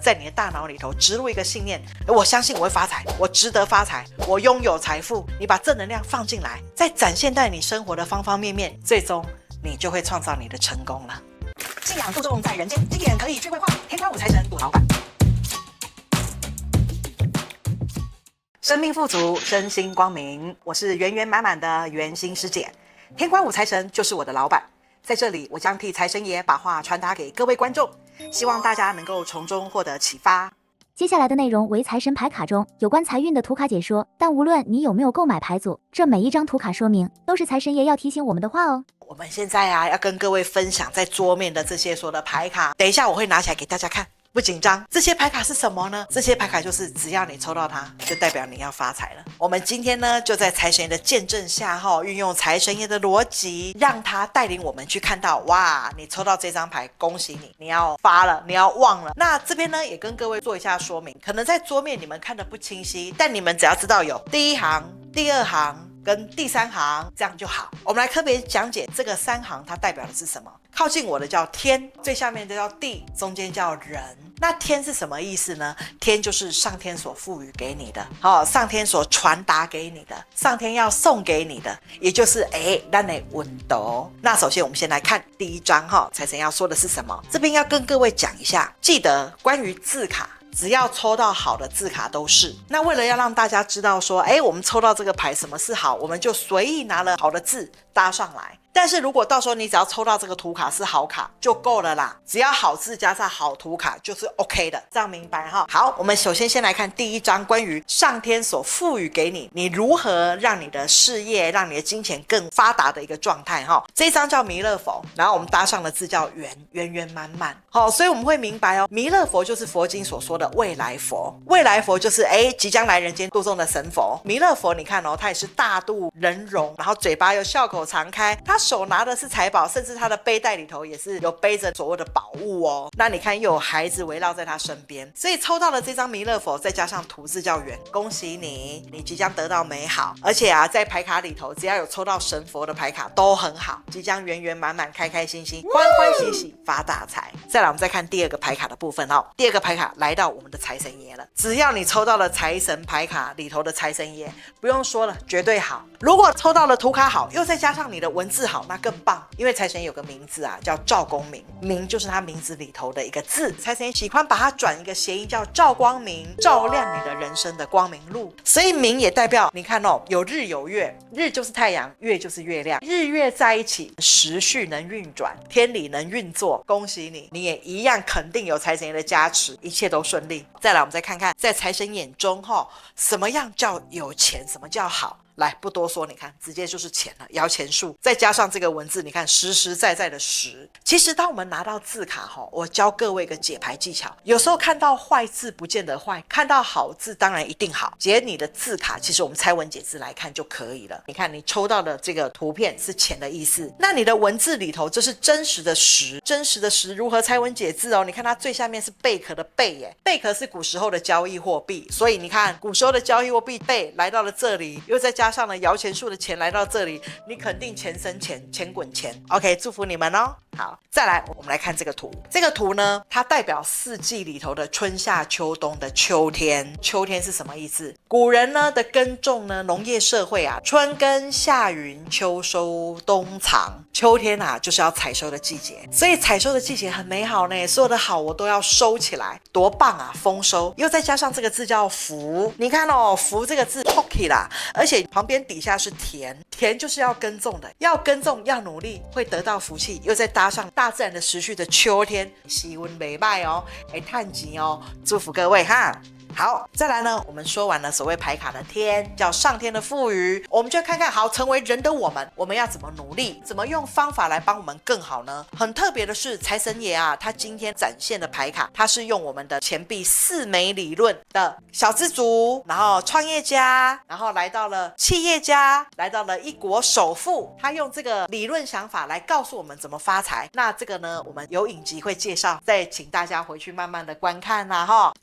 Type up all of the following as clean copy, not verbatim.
在你的大脑里头植入一个信念，我相信我会发财，我值得发财，我拥有财富。你把正能量放进来，再展现在你生活的方方面面，最终你就会创造你的成功了。信仰注重在人间，经典可以去绘画。天官五财神我老板，生命富足，身心光明。我是圆圆满满的圆心师姐，天官五财神就是我的老板。在这里，我将替财神爷把话传达给各位观众，希望大家能够从中获得启发。接下来的内容为财神牌卡中有关财运的图卡解说，但无论你有没有购买牌组，这每一张图卡说明都是财神爷要提醒我们的话哦。我们现在要跟各位分享在桌面的这些所有的牌卡，等一下我会拿起来给大家看。不紧张，这些牌卡是什么呢？这些牌卡就是只要你抽到它，就代表你要发财了。我们今天呢，就在财神爷的见证下运用财神爷的逻辑，让他带领我们去看到，哇，你抽到这张牌，恭喜你，你要发了，你要旺了。那这边呢，也跟各位做一下说明，可能在桌面你们看得不清晰，但你们只要知道有第一行、第二行跟第三行，这样就好。我们来特别讲解这个三行它代表的是什么。靠近我的叫天，最下面的叫地，中间叫人。那天是什么意思呢？天就是上天所赋予给你的，上天所传达给你的，上天要送给你的，也就是咱的温度。那首先我们先来看第一章财神要说的是什么。这边要跟各位讲一下，记得关于字卡，只要抽到好的字卡都是。那为了要让大家知道说，我们抽到这个牌什么是好，我们就随意拿了好的字搭上来。但是如果到时候你只要抽到这个图卡是好卡就够了啦，只要好字加上好图卡就是 OK 的，这样明白哈？好，我们首先先来看第一章，关于上天所赋予给你，你如何让你的事业、让你的金钱更发达的一个状态哈。这一章叫弥勒佛，然后我们搭上的字叫圆，圆圆满满。好，所以我们会明白弥勒佛就是佛经所说的未来佛，未来佛就是即将来人间度众的神佛。弥勒佛你看他也是大度人容，然后嘴巴又笑口常开，他手拿的是财宝，甚至他的背带里头也是有背着所谓的宝物哦。那你看又有孩子围绕在他身边，所以抽到了这张弥勒佛，再加上图字叫圆，恭喜你，你即将得到美好。而且在牌卡里头，只要有抽到神佛的牌卡都很好，即将圆圆满满、开开心心、欢欢喜喜发大财。再来，我们再看第二个牌卡的部分第二个牌卡来到我们的财神爷了。只要你抽到了财神牌卡里头的财神爷，不用说了，绝对好。如果抽到了图卡好，又再加上你的文字好，那更棒。因为财神爷有个名字叫赵公明，明就是他名字里头的一个字，财神爷喜欢把它转一个谐音叫赵光明，照亮你的人生的光明路。所以明也代表你看有日有月，日就是太阳，月就是月亮，日月在一起，时序能运转，天理能运作，恭喜你，你也一样肯定有财神爷的加持，一切都顺利。再来我们再看看在财神眼中什么样叫有钱，什么叫好。来，不多说，你看直接就是钱了，摇钱树，再加上这个文字，你看实实在在的实。其实当我们拿到字卡我教各位一个解牌技巧，有时候看到坏字不见得坏，看到好字当然一定好。解你的字卡，其实我们拆文解字来看就可以了。你看你抽到的这个图片是钱的意思，那你的文字里头这是真实的实，真实的实如何拆文解字你看它最下面是贝壳的贝耶，贝壳是古时候的交易货币，所以你看古时候的交易货币贝来到了这里，又再加上了摇钱树的钱来到这里，你肯定钱生钱，钱滚钱。 OK， 祝福你们好，再来我们来看这个图。这个图呢，它代表四季里头的春夏秋冬的秋天。秋天是什么意思？古人呢的耕种呢，农业社会春耕夏耘秋收冬藏，秋天就是要采收的季节，所以采收的季节很美好呢，所有的好我都要收起来，多棒丰收。又再加上这个字叫福，你看福这个字 Pocky 啦，而且旁边底下是田，田就是要耕种的，要耕种要努力会得到福气。又再搭上大自然的时序的秋天，气温美败探钱祝福各位好，再来呢，我们说完了所谓牌卡的天，叫上天的赋予，我们就看看好，成为人的我们要怎么努力，怎么用方法来帮我们更好呢？很特别的是，财神爷他今天展现的牌卡，他是用我们的钱币4枚理论的小资族，然后创业家，然后来到了企业家，来到了一国首富，他用这个理论想法来告诉我们怎么发财。那这个呢，我们有影集会介绍，再请大家回去慢慢的观看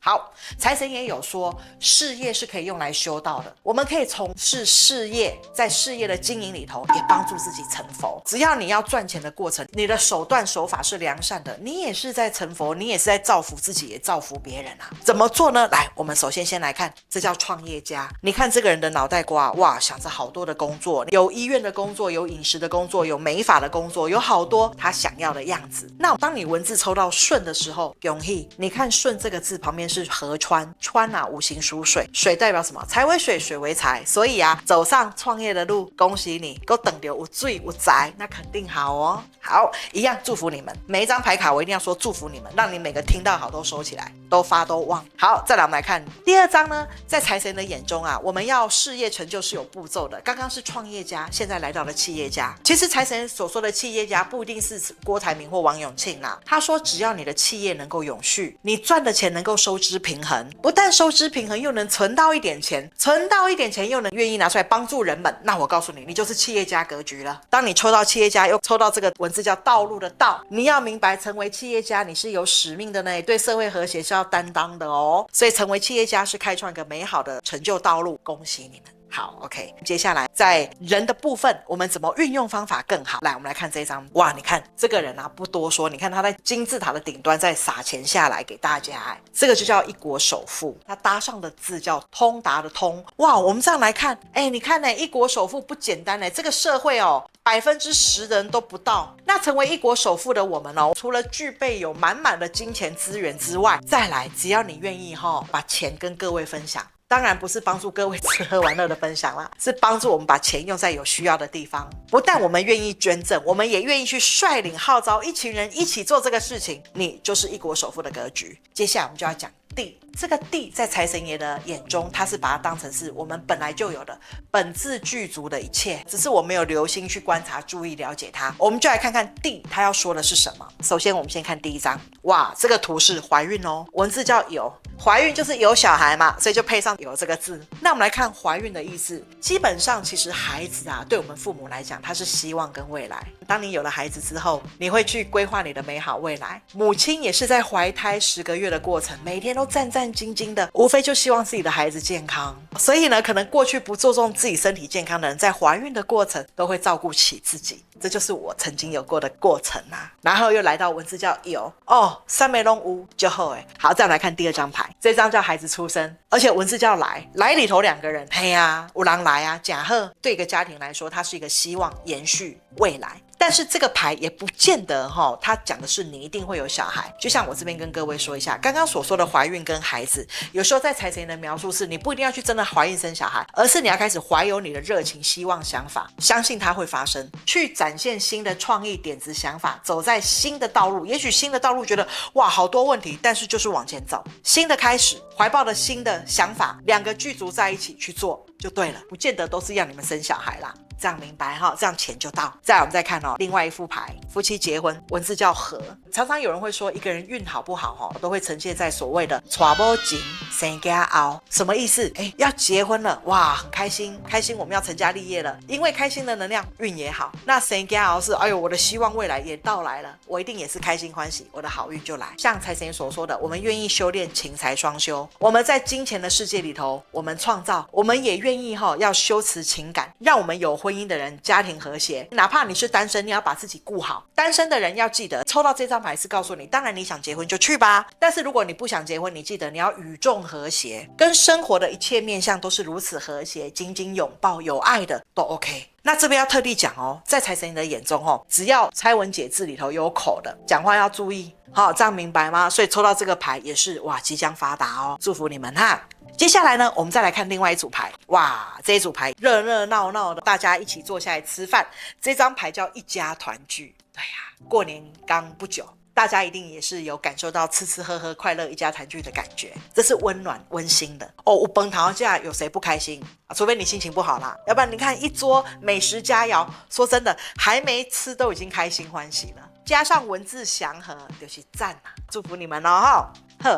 好，财神爷也有说事业是可以用来修道的，我们可以从事事业，在事业的经营里头也帮助自己成佛。只要你要赚钱的过程，你的手段手法是良善的，你也是在成佛，你也是在造福自己，也造福别人啊。怎么做呢？来，我们首先来看，这叫创业家。你看这个人的脑袋瓜，哇，想着好多的工作，有医院的工作，有饮食的工作，有美发的工作，有好多他想要的样子。那当你文字抽到顺的时候，恭喜你看顺这个字旁边是河川，川啊五行属水，水代表什么？财为水，水为财，所以啊，走上创业的路，恭喜你，够等着有水有财，那肯定好哦。好，一样祝福你们。每一张牌卡我一定要说祝福你们，让你每个听到好都收起来，都发都忘。好，再来我们来看第二张呢，在财神的眼中啊，我们要事业成就是有步骤的。刚刚是创业家，现在来到了企业家。其实财神所说的企业家不一定是郭台铭或王永庆啦，他说只要你的企业能够永续，你赚的钱能够收支平衡，不但收支平衡，又能存到一点钱，存到一点钱又能愿意拿出来帮助人们，那我告诉你，你就是企业家格局了。当你抽到企业家，又抽到这个文字叫道路的道，你要明白成为企业家你是有使命的呢，对社会和谐是要担当的哦。所以成为企业家是开创一个美好的成就道路，恭喜你们。好 ，OK， 接下来在人的部分，我们怎么运用方法更好？来，我们来看这一张。哇，你看这个人啊，不多说，你看他在金字塔的顶端再撒钱下来给大家，这个就叫一国首富。他搭上的字叫通达的通。哇，我们这样来看，你看呢，一国首富不简单呢，这个社会哦，10%的人都不到。那成为一国首富的我们哦，除了具备有满满的金钱资源之外，再来，只要你愿意把钱跟各位分享。当然不是帮助各位吃喝玩乐的分享啦，是帮助我们把钱用在有需要的地方。不但我们愿意捐赠，我们也愿意去率领号召一群人一起做这个事情，你就是一国首富的格局。接下来我们就要讲地，这个地在财神爷的眼中，他是把它当成是我们本来就有的本自具足的一切，只是我没有留心去观察注意了解它。我们就来看看地他要说的是什么。首先我们先看第一张，哇，这个图是怀孕哦，文字叫有，怀孕就是有小孩嘛，所以就配上有这个字。那我们来看怀孕的意思，基本上其实孩子啊，对我们父母来讲，他是希望跟未来。当你有了孩子之后，你会去规划你的美好未来。母亲也是在怀胎10个月的过程，每天都战战兢兢的，无非就希望自己的孩子健康。所以呢，可能过去不注重自己身体健康的人，在怀孕的过程都会照顾起自己。这就是我曾经有过的过程啊。然后又来到文字叫有哦，三枚龙无就好哎。好，再来看第二张牌，这张叫孩子出生，而且文字叫来，来里头2个人，嘿呀，有人来啊，假贺对一个家庭来说，它是一个希望延续未来。但是这个牌也不见得它讲的是你一定会有小孩。就像我这边跟各位说一下，刚刚所说的怀孕跟孩子，有时候在财神爷的描述是你不一定要去真的怀孕生小孩，而是你要开始怀有你的热情、希望、想法，相信它会发生，去展现新的创意、点子、想法，走在新的道路。也许新的道路觉得哇好多问题，但是就是往前走，新的开始，怀抱的新的想法，2个具足在一起去做就对了，不见得都是要你们生小孩啦。这样明白这样钱就到。再来我们再看另外一副牌，夫妻结婚，文字叫和。常常有人会说一个人运好不好都会呈现在所谓的娶某前生囝后，什么意思？要结婚了，哇，很开心，开心我们要成家立业了，因为开心的能量运也好。那生囝后是哎呦，我的希望未来也到来了，我一定也是开心欢喜，我的好运就来。像财神爷所说的，我们愿意修炼情财双修，我们在金钱的世界里头，我们创造，我们也愿意要修持情感，让我们有婚姻的人家庭和谐。哪怕你是单身，你要把自己顾好。单身的人要记得，抽到这张牌是告诉你，当然你想结婚就去吧，但是如果你不想结婚，你记得你要与众和谐，跟生活的一切面向都是如此和谐，紧紧拥抱，有爱的都 OK。那这边要特地讲在财神爷的眼中只要拆文解字里头有口的，讲话要注意，这样明白吗？所以抽到这个牌也是哇，即将发达祝福你们哈。接下来呢，我们再来看另外一组牌。哇，这一组牌热热闹闹的，大家一起坐下来吃饭。这张牌叫一家团聚。对呀，过年刚不久，大家一定也是有感受到吃吃喝喝、快乐一家团聚的感觉，这是温暖温馨的有饭头吃，有谁不开心除非你心情不好啦，要不然你看一桌美食佳肴，说真的，还没吃都已经开心欢喜了，加上文字祥和，就是赞啦！祝福你们好，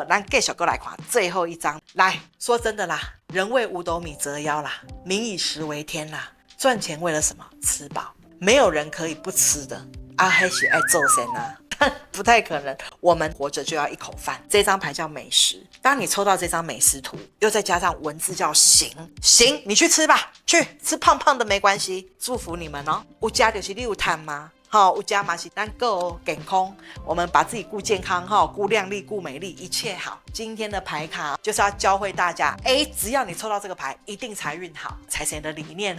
咱继续过来看最后一张。来说真的啦，人为五斗米折腰啦，民以食为天啦，赚钱为了什么？吃饱，没有人可以不吃的。那是要做先但不太可能，我们活着就要一口饭。这张牌叫美食，当你抽到这张美食图，又再加上文字叫行，行，你去吃吧，去吃胖胖的没关系，祝福你们哦。有家就是你有贪吗？有家嘛是咱够健康，我们把自己顾健康，顾靓丽，顾美丽，一切好。今天的牌卡就是要教会大家，只要你抽到这个牌，一定财运好。财神的理念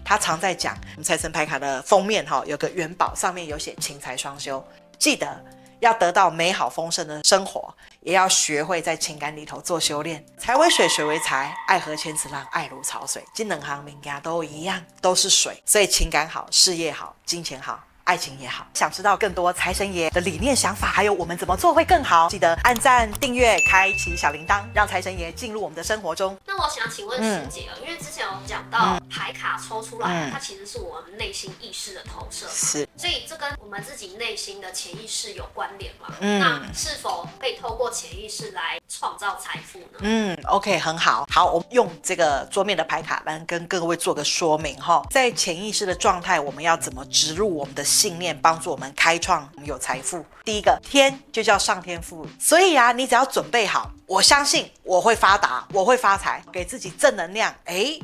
他常在讲，我们财神牌卡的封面有个元宝，上面有写勤财双修，记得要得到美好丰盛的生活，也要学会在情感里头做修炼。财为水，水为财，爱河千尺浪，爱如潮水。这两行名家都一样，都是水，所以情感好，事业好，金钱好，爱情也好。想知道更多财神爷的理念想法，还有我们怎么做会更好，记得按赞订阅开启小铃铛，让财神爷进入我们的生活中。那我想请问师姐因为之前有讲到牌卡抽出来它其实是我们内心意识的投射，是，所以这跟我们自己内心的潜意识有关联吗？那是否可以透过潜意识来创造财富呢？OK， 很好。好，我们用这个桌面的牌卡来跟各位做个说明在潜意识的状态，我们要怎么植入我们的信念，帮助我们开创有财富。第一个，天就叫上天赋予，所以你只要准备好，我相信我会发达，我会发财，给自己正能量，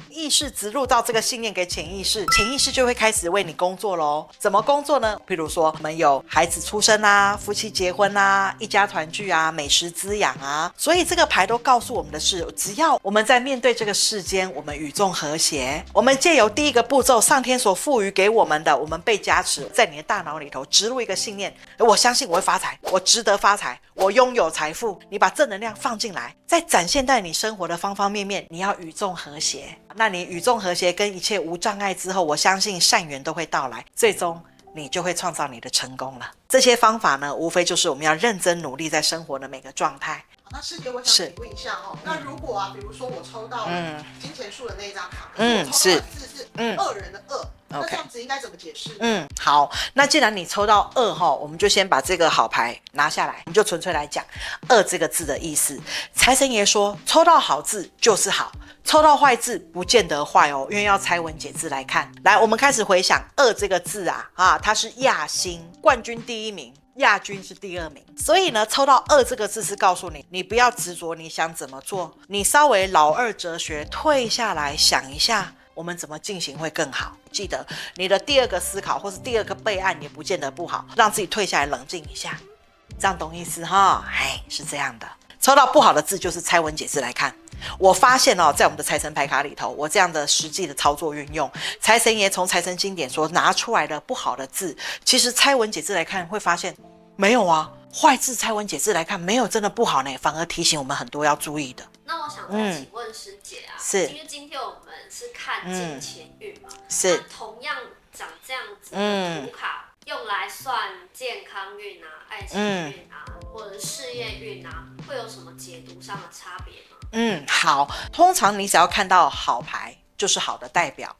意识植入到这个信念给潜意识，潜意识就会开始为你工作咯。怎么工作呢？譬如说我们有孩子出生啊，夫妻结婚啊，一家团聚啊，美食滋养啊，所以这个牌都告诉我们的是，只要我们在面对这个世间，我们与众和谐，我们借由第一个步骤，上天所赋予给我们的，我们被加持，在你的大脑里头植入一个信念，我相信我会发财，我值得发财，我拥有财富。你把正能量放进来，再展现在你生活的方方面面，你要与众和谐。那你与众和谐跟一切无障碍之后，我相信善缘都会到来，最终你就会创造你的成功了。这些方法呢，无非就是我们要认真努力在生活的每个状态。那师姐，我想请问一下那如果比如说我抽到了金钱树的那一张卡，可是我抽到的字是恶人的恶，那这样子应该怎么解释？好，那既然你抽到恶我们就先把这个好牌拿下来，我们就纯粹来讲恶这个字的意思。财神爷说，抽到好字就是好，抽到坏字不见得坏因为要拆文解字来看。来，我们开始回想恶这个字它是亚星，冠军第一名，亚军是第二名，所以呢，抽到恶这个字是告诉你，你不要执着你想怎么做，你稍微老二哲学退下来想一下，我们怎么进行会更好。记得你的第二个思考或是第二个备案也不见得不好，让自己退下来冷静一下，这样懂意思是这样的。抽到不好的字就是拆文解字来看。我发现在我们的财神牌卡里头，我这样的实际的操作运用，财神爷从财神经典所拿出来的不好的字，其实拆文解字来看会发现没有坏字拆文解字来看没有真的不好呢，反而提醒我们很多要注意的。那我想再请问师姐是因为今天我们是看金钱运嘛，是那同样长这样子的图卡用来算健康运爱情运或者事业运会有什么解读上的差别吗？好，通常你只要看到好牌就是好的代表，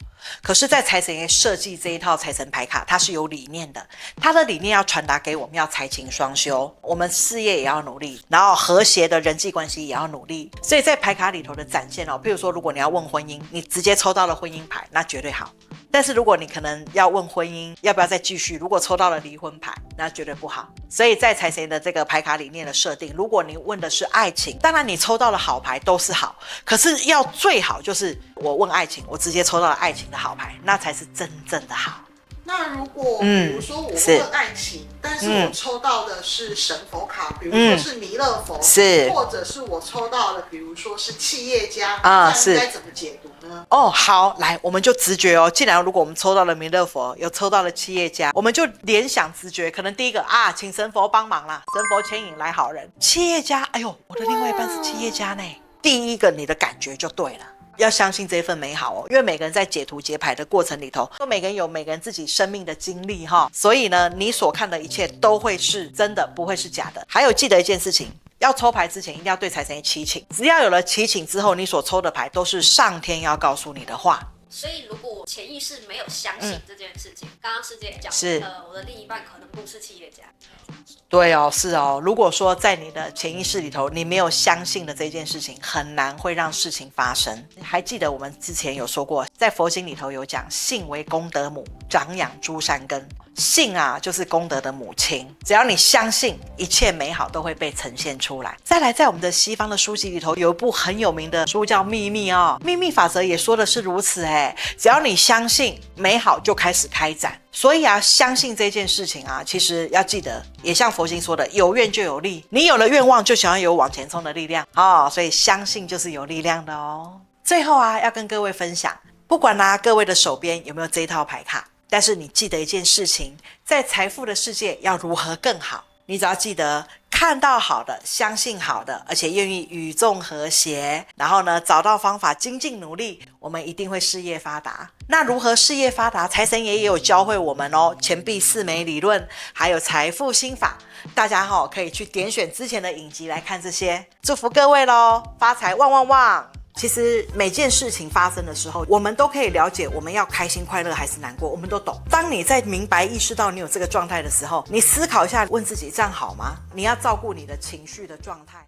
可是在财神爷设计这一套财神牌卡，它是有理念的，它的理念要传达给我们，要财情双修，我们事业也要努力，然后和谐的人际关系也要努力。所以在牌卡里头的展现譬如说如果你要问婚姻，你直接抽到了婚姻牌，那绝对好。但是如果你可能要问婚姻要不要再继续，如果抽到了离婚牌，那绝对不好。所以在财神的这个牌卡理念的设定，如果你问的是爱情，当然你抽到了好牌都是好，可是要最好就是我问爱情，我直接抽到了爱情的好牌，那才是真正的好。那如果比如说我问爱情，但是我抽到的是神佛卡，比如说是弥勒佛，或者是我抽到的比如说是企业家，这样应该怎么解读呢？好，来，我们就直觉既然如果我们抽到了弥勒佛，有抽到了企业家，我们就联想直觉，可能第一个请神佛帮忙啦，神佛牵引来好人。企业家，哎呦，我的另外一半是企业家呢，第一个你的感觉就对了。要相信这份美好因为每个人在解图解牌的过程里头，每个人有每个人自己生命的经历所以呢，你所看的一切都会是真的，不会是假的。还有记得一件事情，要抽牌之前一定要对财神爷祈请，只要有了祈请之后，你所抽的牌都是上天要告诉你的话。所以如果潜意识没有相信这件事情，刚刚师姐讲我的另一半可能不是企业家。对是如果说在你的潜意识里头你没有相信的这件事情，很难会让事情发生。还记得我们之前有说过，在佛经里头有讲，信为功德母，长养诸善根。信啊就是功德的母亲，只要你相信，一切美好都会被呈现出来。再来，在我们的西方的书籍里头有一部很有名的书叫《秘密》哦，秘密法则也说的是如此只要你相信，美好就开始开展。所以啊，相信这件事情啊，其实要记得，也像佛经说的，有愿就有力。你有了愿望，就想要有往前冲的力量所以相信就是有力量的哦。最后啊，要跟各位分享，不管各位的手边有没有这一套牌卡，但是你记得一件事情，在财富的世界要如何更好，你只要记得看到好的，相信好的，而且愿意与众和谐，然后呢，找到方法精进努力，我们一定会事业发达。那如何事业发达，财神爷也有教会我们钱币4枚理论，还有财富心法，大家可以去点选之前的影集来看这些。祝福各位咯，发财旺旺旺。其实每件事情发生的时候，我们都可以了解我们要开心快乐还是难过，我们都懂。当你在明白意识到你有这个状态的时候，你思考一下，问自己这样好吗？你要照顾你的情绪的状态。